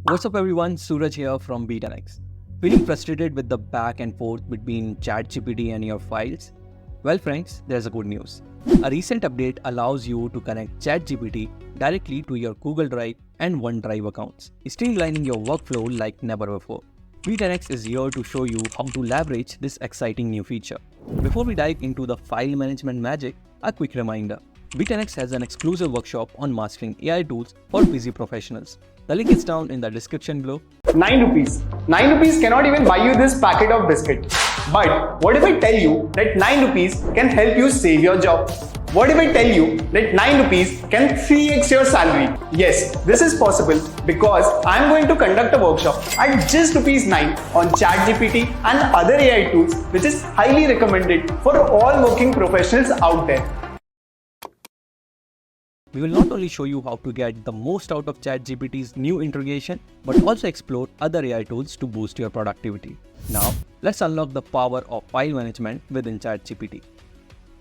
What's up everyone, Suraj here from B10X. Feeling frustrated with the back and forth between ChatGPT and your files? Well friends, there's a good news. A recent update allows you to connect ChatGPT directly to your Google Drive and OneDrive accounts, streamlining your workflow like never before. B10X is here to show you how to leverage this exciting new feature. Before we dive into the file management magic, a quick reminder. B10X has an exclusive workshop on mastering AI tools for busy professionals. The link is down in the description below. 9 rupees. 9 rupees cannot even buy you this packet of biscuit. But what if I tell you that 9 rupees can help you save your job? What if I tell you that 9 rupees can 3x your salary? Yes, this is possible because I am going to conduct a workshop at just rupees 9 on ChatGPT and other AI tools, which is highly recommended for all working professionals out there. We will not only show you how to get the most out of ChatGPT's new integration, but also explore other AI tools to boost your productivity. Now, let's unlock the power of file management within ChatGPT.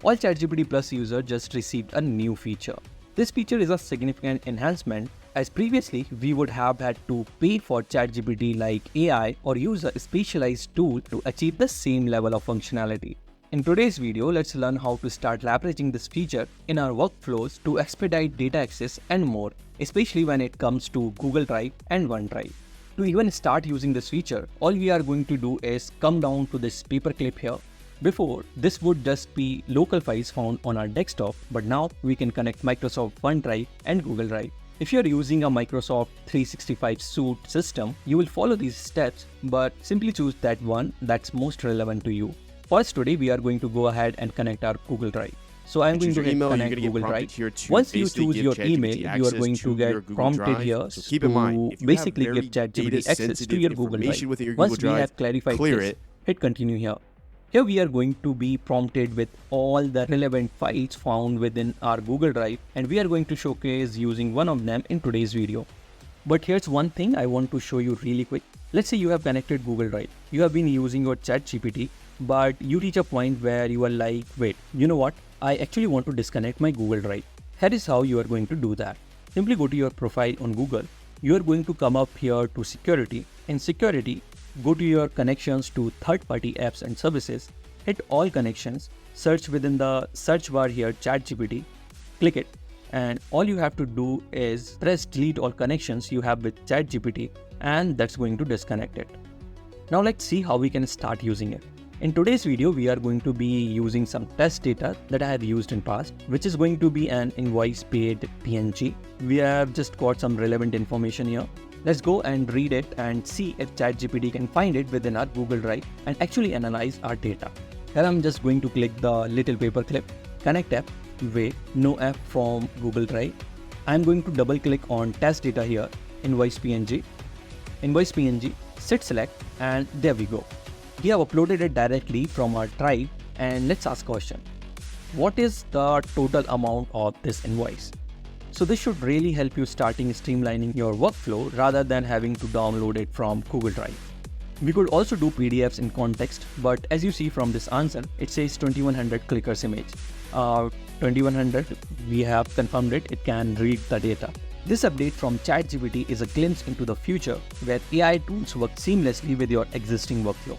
All ChatGPT Plus users just received a new feature. This feature is a significant enhancement, as previously we would have had to pay for ChatGPT like AI or use a specialized tool to achieve the same level of functionality. In today's video, let's learn how to start leveraging this feature in our workflows to expedite data access and more, especially when it comes to Google Drive and OneDrive. To even start using this feature, all we are going to do is come down to this paperclip here. Before, this would just be local files found on our desktop, but now we can connect Microsoft OneDrive and Google Drive. If you are using a Microsoft 365 suite system, you will follow these steps, but simply choose that one that's most relevant to you. First, today we are going to go ahead and connect our Google Drive. So I'm going to connect Google Drive. Once you choose your email, you are going to get prompted here to basically give ChatGPT access to your Google Drive. Once we have clarified this, hit continue here. Here we are going to be prompted with all the relevant files found within our Google Drive, and we are going to showcase using one of them in today's video. But here's one thing I want to show you really quick. Let's say you have connected Google Drive. You have been using your ChatGPT, but you reach a point where you are like, wait, you know what? I actually want to disconnect my Google Drive. Here is how you are going to do that. Simply go to your profile on Google. You are going to come up here to security. In security, go to your connections to third-party apps and services. Hit all connections. Search within the search bar here, ChatGPT. Click it. And all you have to do is press delete all connections you have with ChatGPT, and that's going to disconnect it. Now let's see how we can start using it. In today's video, we are going to be using some test data that I have used in past, which is going to be an invoice paid PNG. We have just got some relevant information here. Let's go and read it and see if ChatGPT can find it within our Google Drive and actually analyze our data. Here I'm just going to click the little paperclip, connect app, wait, no app from Google Drive. I'm going to double click on test data here, invoice PNG, set select, and there we go. We have uploaded it directly from our drive, and let's ask a question. What is the total amount of this invoice? So this should really help you starting streamlining your workflow rather than having to download it from Google Drive. We could also do PDFs in context, but as you see from this answer, it says 2100 clickers image. 2100, we have confirmed it can read the data. This update from ChatGPT is a glimpse into the future where AI tools work seamlessly with your existing workflow.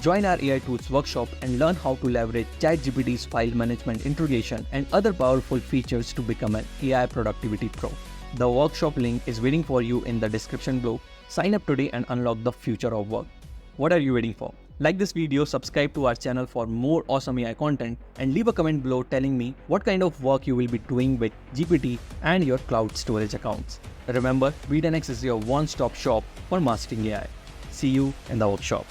Join our AI Tools workshop and learn how to leverage ChatGPT's file management integration and other powerful features to become an AI productivity pro. The workshop link is waiting for you in the description below. Sign up today and unlock the future of work. What are you waiting for? Like this video, subscribe to our channel for more awesome AI content, and leave a comment below telling me what kind of work you will be doing with GPT and your cloud storage accounts. Remember, B10X is your one-stop shop for mastering AI. See you in the workshop.